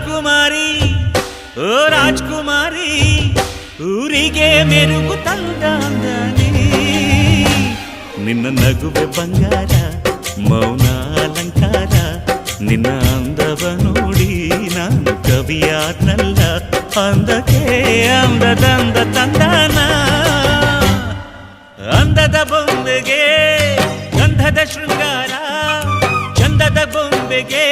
ರಾಜ್ಕುಮಾರಿ ಓ ರಾಜ್ಕುಮಾರಿ ಊರಿಗೆ ಮೆರುಗು ತಂದಾನಿ ನಿನ್ನ ನಗುವೆ ಬಂಗಾರ ಮೌನ ಅಲಂಕಾರ ನಿನ್ನ ಅಂದವ ನೋಡಿ ನಾನು ಕವಿಯಾದ್ನಲ್ಲ ಅಂದಕ್ಕೆ ಅಂದದಂದ ತಂದಾನ ಅಂದದ ಬೊಂಬೆಗೆ ಗಂಧದ ಶೃಂಗಾರ ಚಂದದ ಬೊಂಬೆಗೆ